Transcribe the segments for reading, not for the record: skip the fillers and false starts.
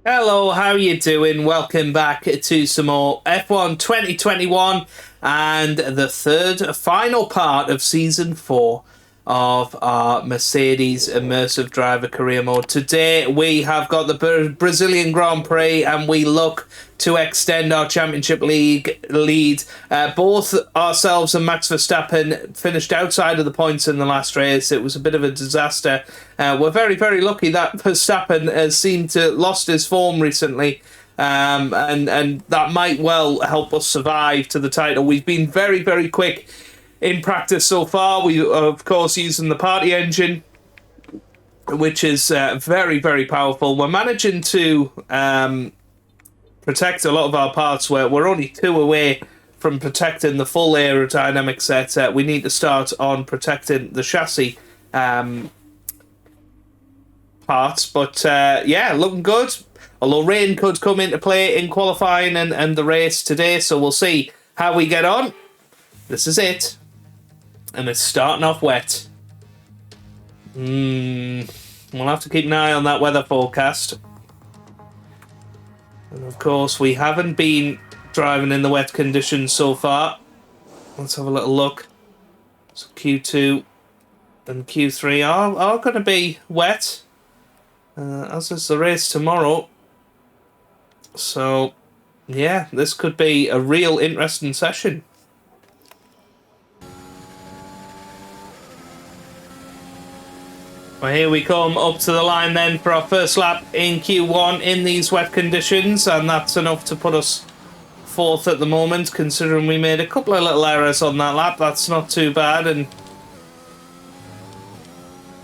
Hello, how you doing? Welcome back to some more F1 2021 and the third final part of Season 4 of our Mercedes Immersive Driver Career Mode. Today we have got the Brazilian Grand Prix and we look to extend our Championship League lead. Both ourselves and Max Verstappen finished outside of the points in the last race. It was a bit of a disaster. We're very, very lucky that Verstappen has seemed to lost his form recently. And that might well help us survive to the title. We've been very, very quick in practice so far. We are, of course, using the party engine, which is very, very powerful. We're managing to protect a lot of our parts. We're only 2 away from protecting the full aerodynamic set. We need to start on protecting the chassis parts. But yeah, looking good. Although rain could come into play in qualifying and the race today, so we'll see how we get on. This is it. And it's starting off wet. We'll have to keep an eye on that weather forecast. And of course, we haven't been driving in the wet conditions so far. Let's have a little look. So Q2 and Q3 are going to be wet. As is the race tomorrow. So, yeah, this could be a real interesting session. Well, here we come up to the line then for our first lap in Q1 in these wet conditions, and that's enough to put us 4th at the moment, considering we made a couple of little errors on that lap. That's not too bad, and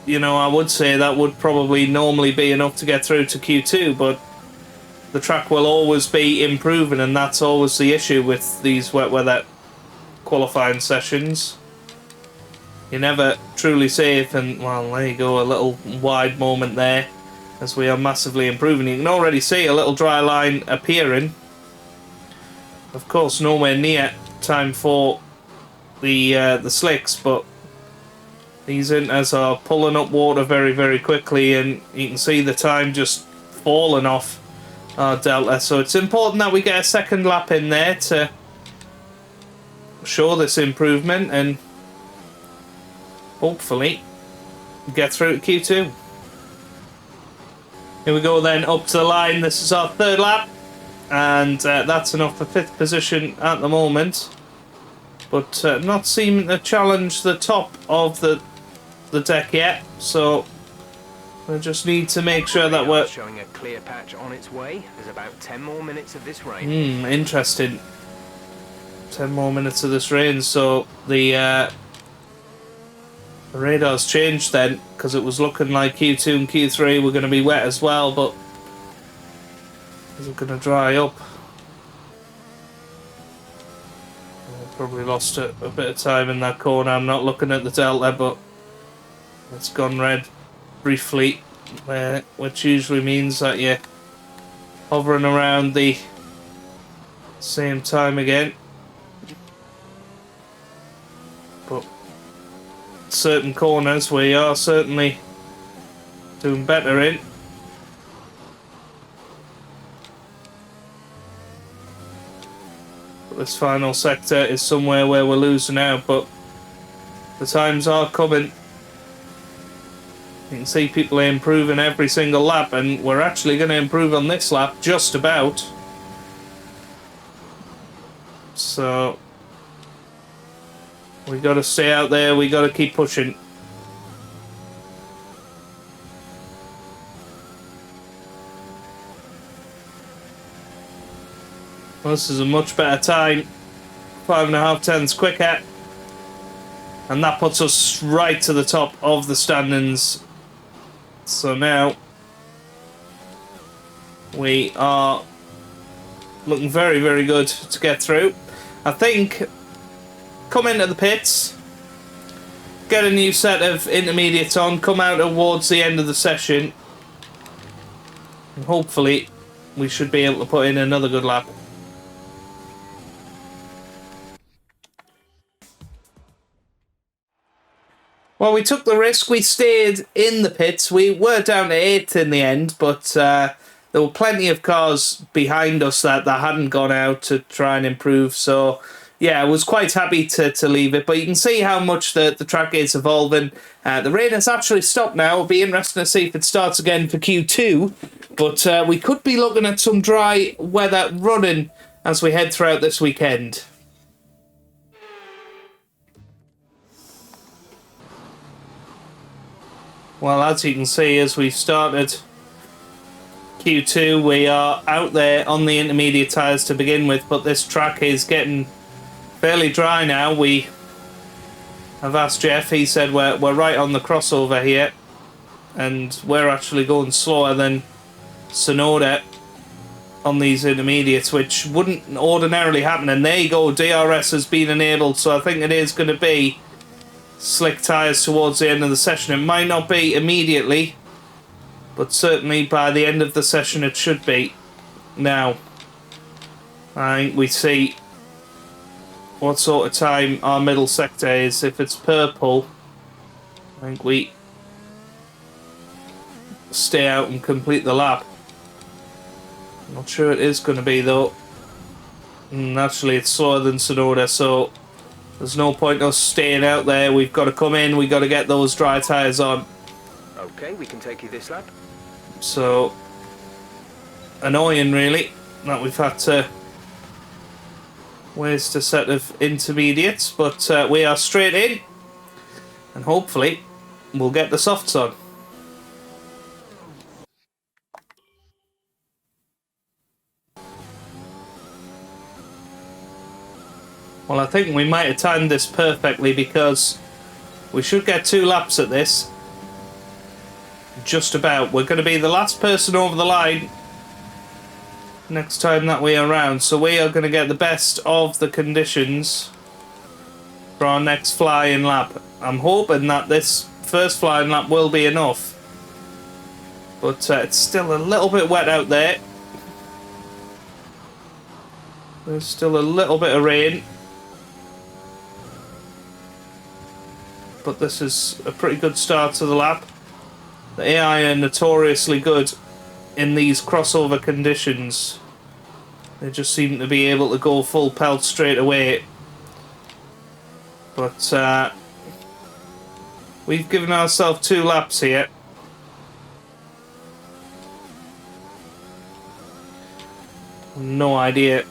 you know, I would say that would probably normally be enough to get through to Q2, but the track will always be improving, and that's always the issue with these wet weather qualifying sessions. You're never truly safe, and well, there you go, a little wide moment there as we are massively improving. You can already see a little dry line appearing. Of course, nowhere near time for the slicks, but these inters are pulling up water very, very quickly, and you can see the time just falling off our delta. So it's important that we get a second lap in there to show this improvement and hopefully get through to Q2. Here we go then, up to the line. This is our 3rd lap, and that's enough for 5th position at the moment, but not seeming to challenge the top of the deck yet, so we just need to make sure that we're showing a clear patch on its way. There's about 10 more minutes of this rain. Interesting. 10 more minutes of this rain, so the radar's changed then, because it was looking like Q2 and Q3 were going to be wet as well, but is it going to dry up? I probably lost a bit of time in that corner. I'm not looking at the delta, but it's gone red briefly, which usually means that you're hovering around the same time again. But certain corners we are certainly doing better in. But this final sector is somewhere where we're losing out, but the times are coming. You can see people are improving every single lap, and we're actually going to improve on this lap just about. So we got to stay out there, we got to keep pushing. Well, this is a much better time, 5.5 tenths quicker, and that puts us right to the top of the standings. So now we are looking very, very good to get through. I think come into the pits, get a new set of intermediates on, come out towards the end of the session, and hopefully we should be able to put in another good lap. Well, we took the risk. We stayed in the pits. We were down to 8th in the end, but there were plenty of cars behind us that hadn't gone out to try and improve. So, yeah, I was quite happy to leave it. But you can see how much the track is evolving. The rain has actually stopped now. It'll be interesting to see if it starts again for Q2. But we could be looking at some dry weather running as we head throughout this weekend. Well, as you can see, as we've started Q2, we are out there on the intermediate tyres to begin with, but this track is getting fairly dry now. We have asked Jeff, he said we're right on the crossover here, and we're actually going slower than Sonoda on these intermediates, which wouldn't ordinarily happen. And there you go, DRS has been enabled, so I think it is going to be slick tyres towards the end of the session. It might not be immediately, but certainly by the end of the session it should be. Now, I think we see what sort of time our middle sector is. If it's purple, I think we stay out and complete the lap. Not sure it is going to be though. Naturally it's slower than Sonoda, so there's no point us staying out there. We've got to come in, we've got to get those dry tyres on. Okay, we can take you this lap. So annoying really that we've had to waste a set of intermediates, but we are straight in and hopefully we'll get the softs on. Well, I think we might have timed this perfectly because we should get 2 laps at this. Just about. We're going to be the last person over the line next time that we are around, so we are going to get the best of the conditions for our next flying lap. I'm hoping that this first flying lap will be enough, but it's still a little bit wet out there. There's still a little bit of rain, but this is a pretty good start to the lap. The AI are notoriously good in these crossover conditions. They just seem to be able to go full pelt straight away. But we've given ourselves 2 laps here. No idea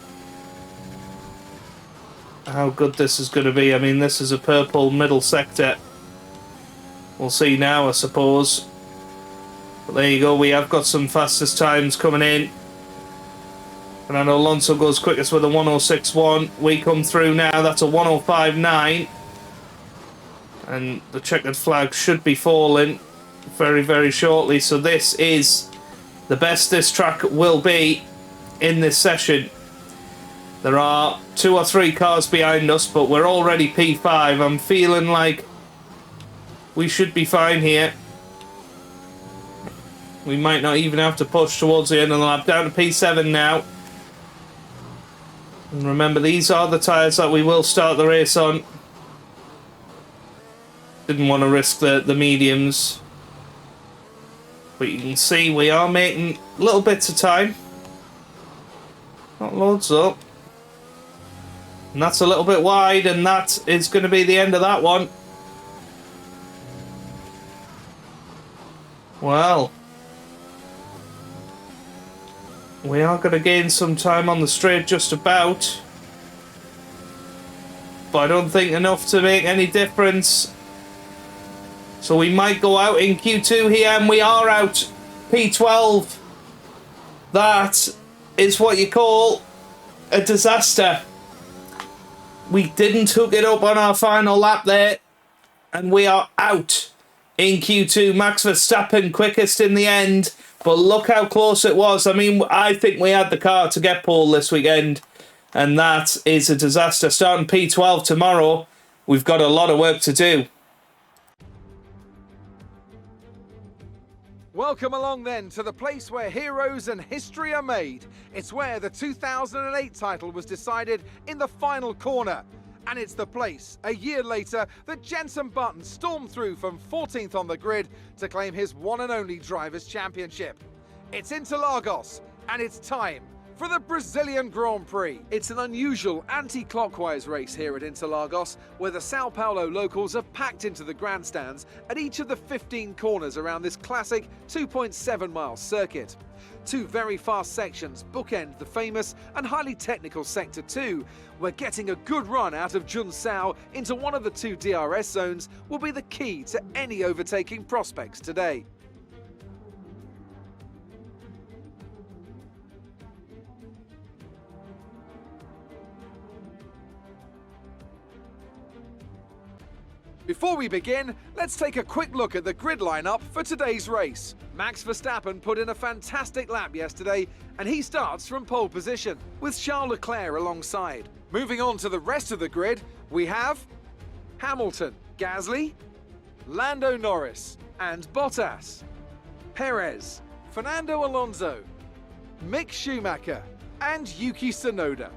how good this is going to be. I mean, this is a purple middle sector. We'll see now, I suppose. But there you go, we have got some fastest times coming in. And I know Alonso goes quickest with a 106.1. We come through now, that's a 105.9. And the checkered flag should be falling very, very shortly. So this is the best this track will be in this session. There are 2 or 3 cars behind us, but we're already P5. I'm feeling like we should be fine here. We might not even have to push towards the end of the lap. Down to P7 now. And remember, these are the tyres that we will start the race on. Didn't want to risk the mediums. But you can see we are making little bits of time. Not loads though. And that's a little bit wide, and that is going to be the end of that one. Well, we are going to gain some time on the straight just about. But I don't think enough to make any difference. So we might go out in Q2 here, and we are out P12. That is what you call a disaster. We didn't hook it up on our final lap there, and we are out in Q2. Max Verstappen quickest in the end, but look how close it was. I mean, I think we had the car to get pole this weekend, and that is a disaster. Starting P12 tomorrow, we've got a lot of work to do. Welcome along then to the place where heroes and history are made. It's where the 2008 title was decided in the final corner. And it's the place, a year later, that Jenson Button stormed through from 14th on the grid to claim his one and only Drivers' Championship. It's Interlagos, and it's time for the Brazilian Grand Prix. It's an unusual anti-clockwise race here at Interlagos, where the Sao Paulo locals are packed into the grandstands at each of the 15 corners around this classic 2.7-mile circuit. Two very fast sections bookend the famous and highly technical Sector 2, where getting a good run out of Junsao into one of the two DRS zones will be the key to any overtaking prospects today. Before we begin, let's take a quick look at the grid lineup for today's race. Max Verstappen put in a fantastic lap yesterday, and he starts from pole position, with Charles Leclerc alongside. Moving on to the rest of the grid, we have Hamilton, Gasly, Lando Norris, and Bottas, Perez, Fernando Alonso, Mick Schumacher, and Yuki Tsunoda,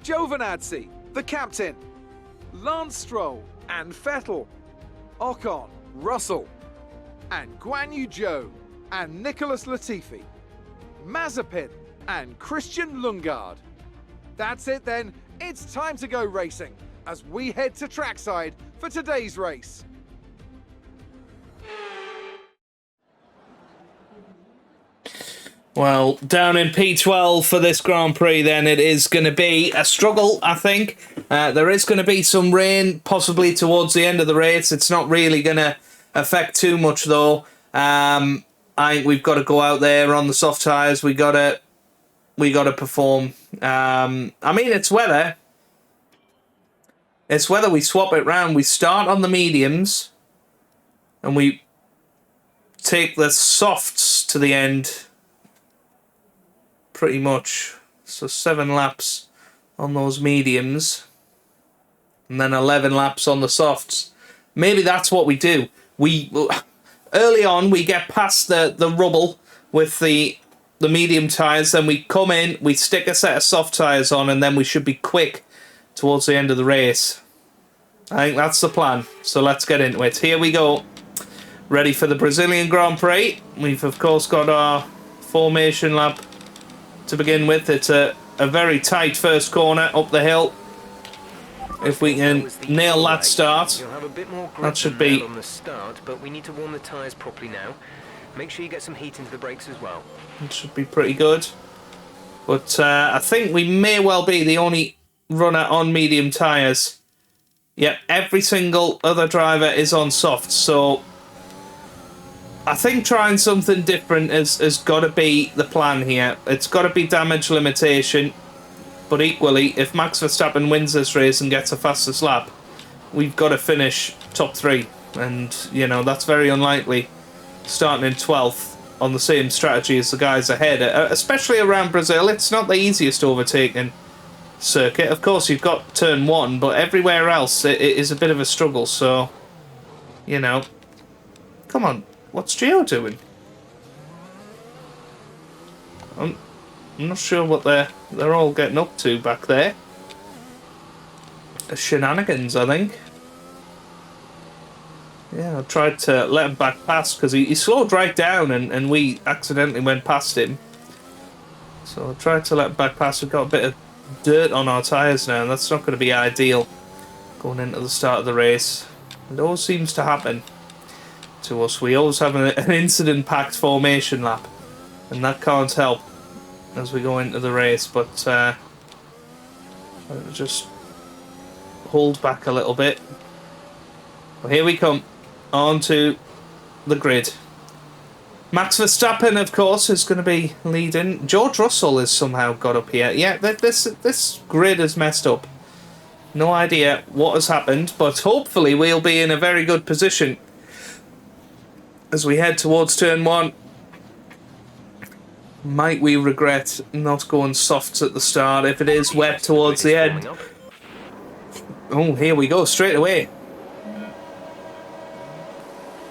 Giovinazzi, the captain, Lance Stroll, and Vettel, Ocon, Russell, and Guan Yu Zhou, and Nicholas Latifi, Mazepin, and Christian Lundgaard. That's it then, it's time to go racing, as we head to trackside for today's race. Well, down in P12 for this Grand Prix, then it is going to be a struggle, I think. There is going to be some rain, possibly towards the end of the race. It's not really going to affect too much, though. I think we've got to go out there on the soft tyres. We got to perform. I mean, it's weather. It's whether we swap it round. We start on the mediums, and we take the softs to the end. Pretty much. So 7 laps on those mediums, and then 11 laps on the softs. Maybe that's what we do. Early on we get past the rubble with the medium tyres, then we come in, we stick a set of soft tyres on, and then we should be quick towards the end of the race. I think that's the plan. So let's get into it. Here we go. Ready for the Brazilian Grand Prix. We've of course got our formation lap to begin with. It's a very tight first corner up the hill. If we can nail that start, that should be on the start, but we need to warm the tyres properly now. Make sure you get some heat into the brakes as well. It should be pretty good. But I think we may well be the only runner on medium tyres. Yep, every single other driver is on softs, so I think trying something different has got to be the plan here. It's got to be damage limitation, but equally, if Max Verstappen wins this race and gets a fastest lap, we've got to finish top 3, and you know that's very unlikely. Starting in 12th on the same strategy as the guys ahead, especially around Brazil, it's not the easiest overtaking circuit. Of course, you've got turn 1, but everywhere else it is a bit of a struggle. So, you know, come on. What's Gio doing? I'm not sure what they're all getting up to back there. Shenanigans, I think. Yeah, I tried to let him back past because he slowed right down and we accidentally went past him. So I tried to let him back past. We've got a bit of dirt on our tyres now, and that's not going to be ideal going into the start of the race. It always seems to happen to us. We always have an incident-packed formation lap, and that can't help as we go into the race. But I'll just hold back a little bit. Well, here we come onto the grid. Max Verstappen, of course, is going to be leading. George Russell has somehow got up here. Yeah, this grid is messed up. No idea what has happened, but hopefully we'll be in a very good position as we head towards turn 1. Might we regret not going softs at the start if it is wet towards the end? Oh, here we go, straight away.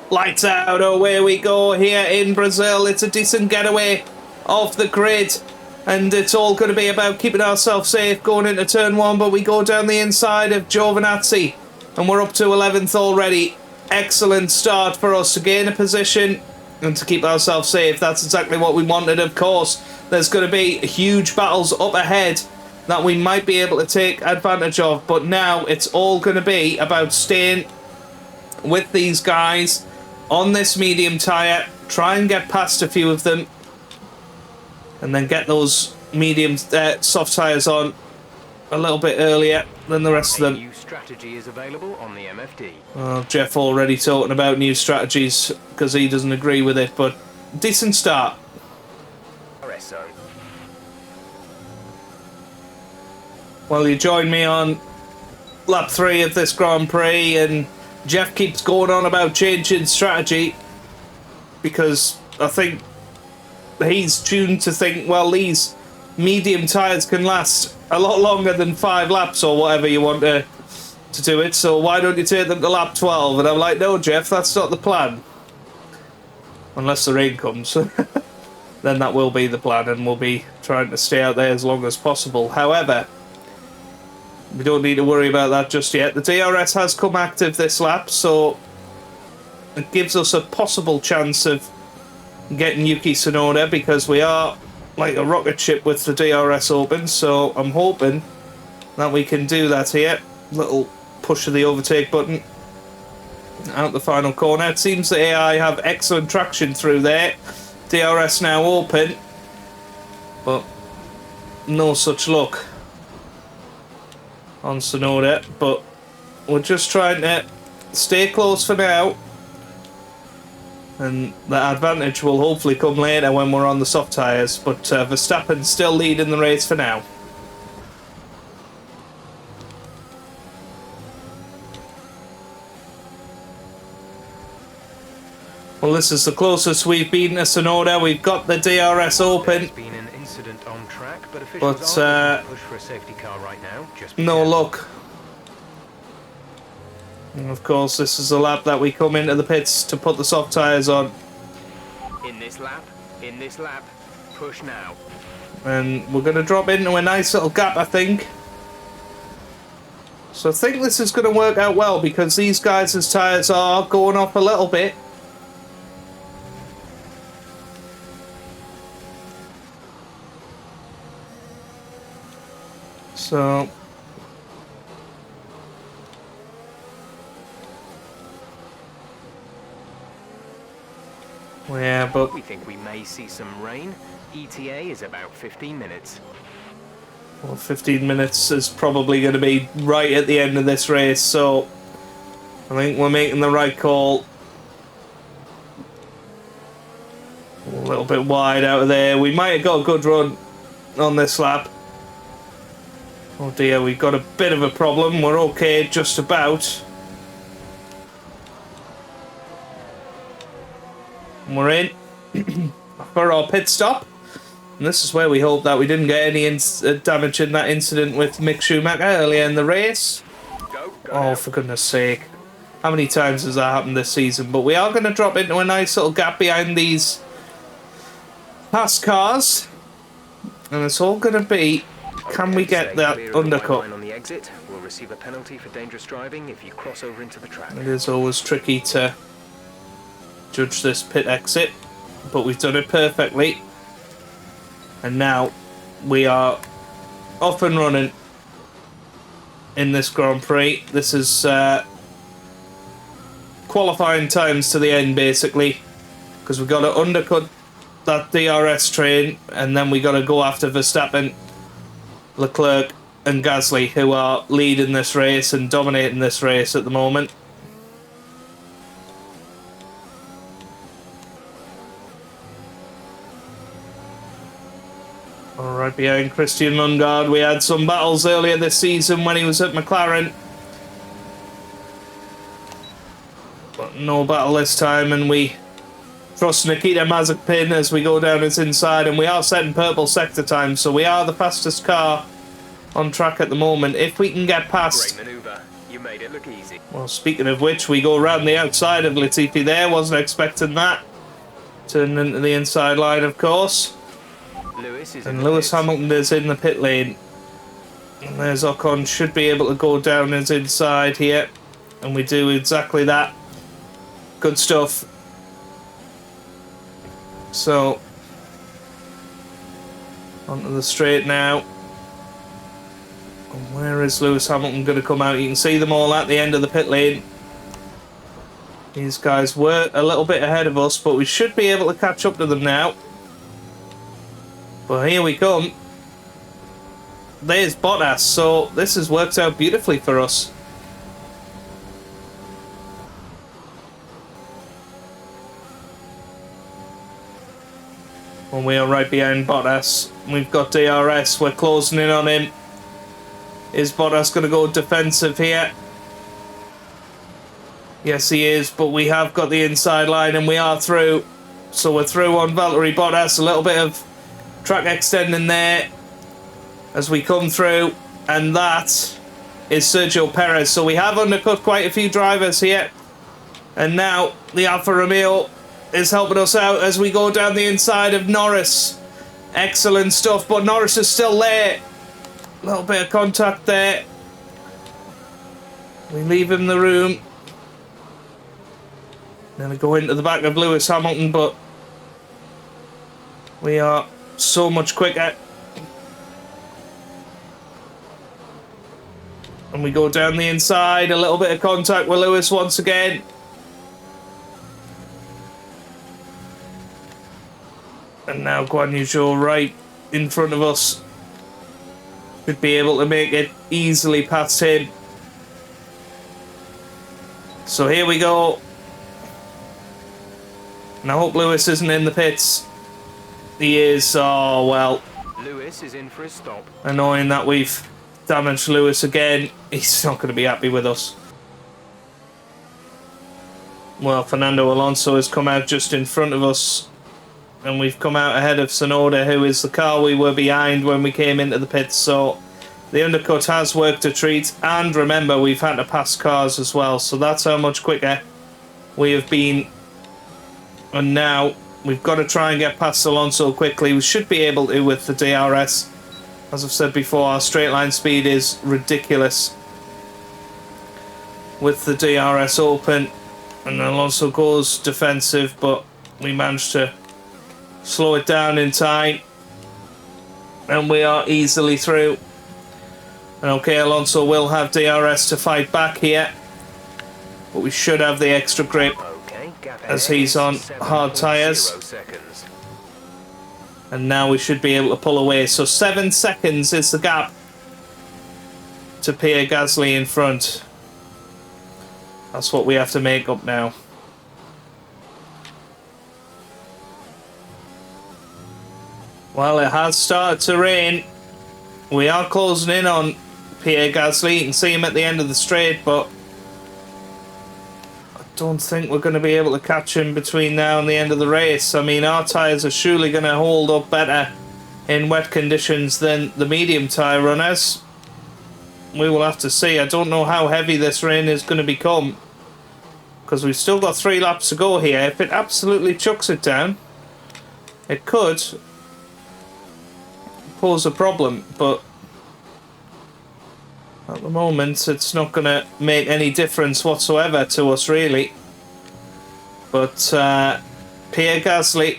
Lights out, away we go here in Brazil. It's a decent getaway off the grid, and it's all going to be about keeping ourselves safe going into turn 1, but we go down the inside of Giovinazzi, and we're up to 11th already. Excellent start for us to gain a position and to keep ourselves safe. That's exactly what we wanted, of course. There's going to be huge battles up ahead that we might be able to take advantage of, but now it's all going to be about staying with these guys on this medium tyre, try and get past a few of them, and then get those medium soft tyres on a little bit earlier than the rest of them. New strategy is available on the MFD. Well, Jeff already talking about new strategies because he doesn't agree with it, but decent start. RS zone. Well, you join me on lap 3 of this Grand Prix, and Jeff keeps going on about changing strategy because I think he's tuned to think, well, these medium tyres can last a lot longer than 5 laps or whatever you want to do it, so why don't you take them to lap 12? And I'm like, no, Jeff, that's not the plan. Unless the rain comes. Then that will be the plan, and we'll be trying to stay out there as long as possible. However, we don't need to worry about that just yet. The DRS has come active this lap, so it gives us a possible chance of getting Yuki Tsunoda, because we are like a rocket ship with the DRS open, so I'm hoping that we can do that here. Little push of the overtake button out the final corner. It seems the AI have excellent traction through there. DRS now open, but no such luck on Tsunoda, but we're just trying to stay close for now, and the advantage will hopefully come later when we're on the soft tyres, but Verstappen's still leading the race for now. Well, this is the closest we've been to Tsunoda. We've got the DRS open. There's been an incident on track, but officials are push for a safety car right now. Just no luck. And of course, this is the lap that we come into the pits to put the soft tyres on. in this lap, push now. And we're going to drop into a nice little gap, I think. So I think this is going to work out well, because these guys' tyres are going off a little bit. So yeah, but We think we may see some rain. ETA is about 15 minutes. well, 15 minutes is probably going to be right at the end of this race, so I think we're making the right call. A little bit wide out of there. We might have got a good run on this lap. Oh dear, we've got a bit of a problem. We're okay, just about. And we're in for our pit stop. And this is where we hope that we didn't get any damage in that incident with Mick Schumacher earlier in the race. Go Oh, for goodness sake. How many times has that happened this season? But we are going to drop into a nice little gap behind these past cars. And it's all going to be, can we get that undercut? On the exit, we'll receive a penalty for dangerous driving if you cross over into the track. It is always tricky to judge this pit exit, but we've done it perfectly. And now we are off and running in this Grand Prix. This is qualifying times to the end, basically, because we've got to undercut that DRS train, and then we got to go after Verstappen, Leclerc and Gasly, who are leading this race and dominating this race at the moment. Right behind Christian Lundgaard. We had some battles earlier this season when he was at McLaren, but no battle this time, and we trust Nikita Mazepin as we go down his inside, and we are setting purple sector time, so we are the fastest car on track at the moment. If we can get past... Great manoeuvre. You made it look easy. Well, speaking of which, we go around the outside of Latifi there. Wasn't expecting that. Turning into the inside line, of course. And Lewis Hamilton is in the pit lane. And there's Ocon. Should be able to go down his inside here. And we do exactly that. Good stuff. So, onto the straight now. And where is Lewis Hamilton going to come out? You can see them all at the end of the pit lane. These guys were a little bit ahead of us, but we should be able to catch up to them now. But here we come. There's Bottas, so this has worked out beautifully for us. Well, we are right behind Bottas. We've got DRS, we're closing in on him. Is Bottas going to go defensive here? Yes, he is, but we have got the inside line and we are through. So we're through on Valterri Bottas. A little bit of track extending there as we come through. And that is Sergio Perez. So we have undercut quite a few drivers here. And now the Alfa Romeo is helping us out as we go down the inside of Norris. Excellent stuff, but Norris is still there. A little bit of contact there. We leave him the room. Then we go into the back of Lewis Hamilton, but we are so much quicker. And we go down the inside, a little bit of contact with Lewis once again. And now Guan Yu Zhou right in front of us. Should be able to make it easily past him. So here we go. And I hope Lewis isn't in the pits. He is. Oh, well. Lewis is in for a stop. Annoying that we've damaged Lewis again. He's not going to be happy with us. Well, Fernando Alonso has come out just in front of us. And we've come out ahead of Tsunoda, who is the car we were behind when we came into the pits. So the undercut has worked a treat. And remember, we've had to pass cars as well. So that's how much quicker we have been. And now we've got to try and get past Alonso quickly. We should be able to with the DRS. As I've said before, our straight line speed is ridiculous with the DRS open. And Alonso goes defensive, but we managed to slow it down in time. And we are easily through. And okay, Alonso will have DRS to fight back here. But we should have the extra grip as he's on hard tyres. And now we should be able to pull away. So 7 seconds is the gap to Pierre Gasly in front. That's what we have to make up now. Well, it has started to rain. We are closing in on Pierre Gasly. You can see him at the end of the straight, but I don't think we're going to be able to catch him between now and the end of the race. I mean, our tyres are surely going to hold up better in wet conditions than the medium tyre runners. We will have to see. I don't know how heavy this rain is going to become, because we've still got 3 laps to go here. If it absolutely chucks it down, it could pose a problem, but at the moment it's not going to make any difference whatsoever to us, really. But Pierre Gasly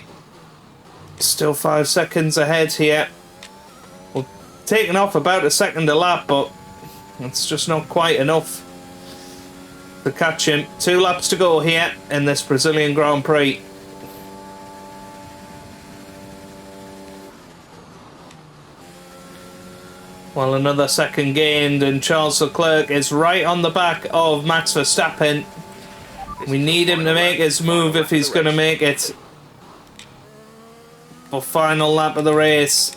still 5 seconds ahead here. We're taking off about a second a lap, but it's just not quite enough to catch him. 2 laps to go here in this Brazilian Grand Prix. Well, another second gained, and Charles Leclerc is right on the back of Max Verstappen. We need him to make his move if he's going to make it. For final lap of the race.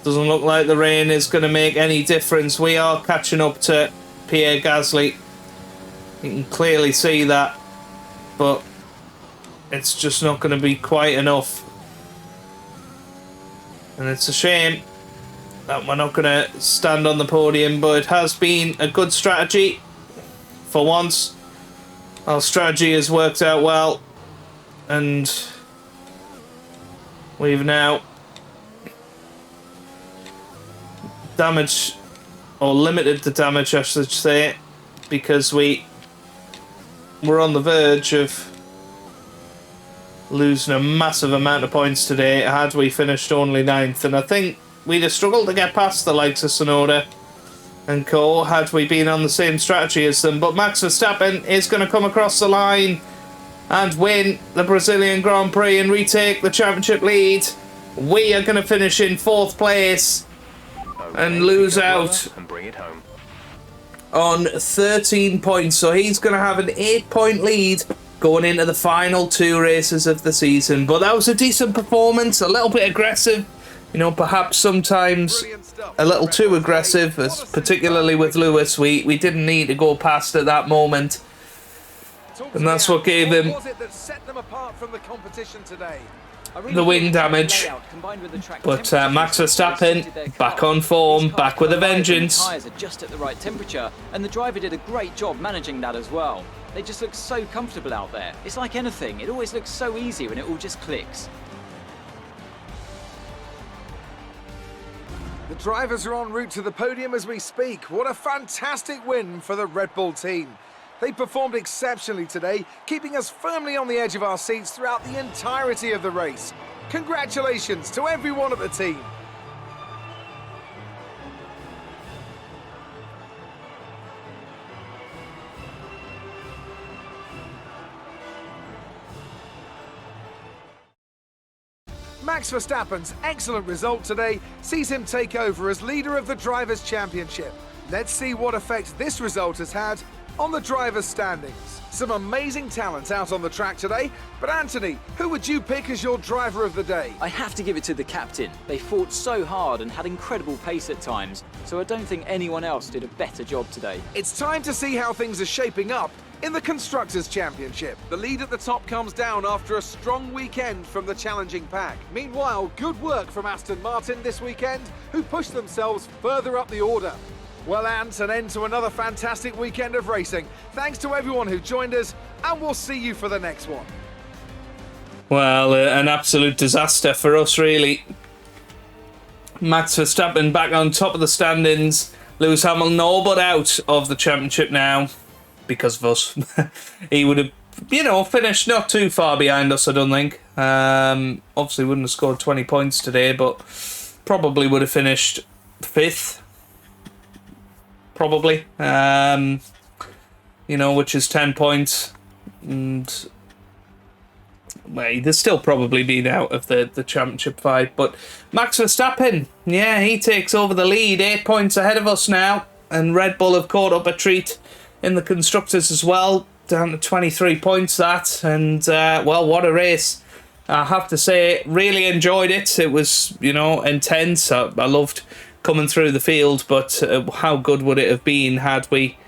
Doesn't look like the rain is going to make any difference. We are catching up to Pierre Gasly. You can clearly see that, but it's just not going to be quite enough. And it's a shame that we're not going to stand on the podium, but it has been a good strategy. For once, our strategy has worked out well, and we've now damaged, or limited the damage, I should say, because we were on the verge of losing a massive amount of points today had we finished only 9th. And I think we'd have struggled to get past the likes of Sonoda and co had we been on the same strategy as them. But Max Verstappen is going to come across the line and win the Brazilian Grand Prix and retake the championship lead. We are going to finish in 4th place and lose out and bring it home on 13 points. So he's going to have an 8-point lead going into the final 2 races of the season. But that was a decent performance, a little bit aggressive. You know, perhaps sometimes a little too aggressive, as particularly with Lewis. We didn't need to go past at that moment. And that's what gave him the wing damage. But Max Verstappen back on form, back with a vengeance. Tyres are just at the right temperature, and the driver did a great job managing that as well. They just look so comfortable out there. It's like anything, it always looks so easy when it all just clicks. The drivers are en route to the podium as we speak. What a fantastic win for the Red Bull team. They performed exceptionally today, keeping us firmly on the edge of our seats throughout the entirety of the race. Congratulations to everyone at the team. Max Verstappen's excellent result today sees him take over as leader of the Drivers' Championship. Let's see what effect this result has had on the drivers' standings. Some amazing talent out on the track today, but Anthony, who would you pick as your driver of the day? I have to give it to the captain. They fought so hard and had incredible pace at times, so I don't think anyone else did a better job today. It's time to see how things are shaping up in the Constructors' Championship. The lead at the top comes down after a strong weekend from the challenging pack. Meanwhile, good work from Aston Martin this weekend, who pushed themselves further up the order. Well, Ant, an end to another fantastic weekend of racing. Thanks to everyone who joined us, and we'll see you for the next one. Well, an absolute disaster for us, really. Max Verstappen back on top of the standings. Lewis Hamilton all but out of the championship now because of us. He would have, you know, finished not too far behind us, I don't think. Obviously wouldn't have scored 20 points today, but probably would have finished 5th. Probably. You know, which is 10 points. And well, he'd still probably been out of the championship fight. But Max Verstappen, yeah, he takes over the lead, 8 points ahead of us now. And Red Bull have caught up a treat in the Constructors as well, down to 23 points that. And, well, what a race. I have to say, really enjoyed it. It was, you know, intense. I loved coming through the field, but how good would it have been had we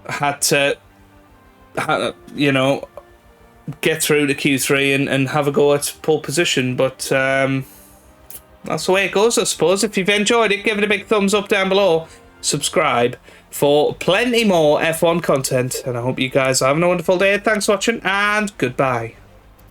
had to, you know, get through to Q3 and have a go at pole position. But that's the way it goes, I suppose. If you've enjoyed it, give it a big thumbs up down below. Subscribe for plenty more F1 content. And I hope you guys are having a wonderful day. Thanks for watching, and goodbye.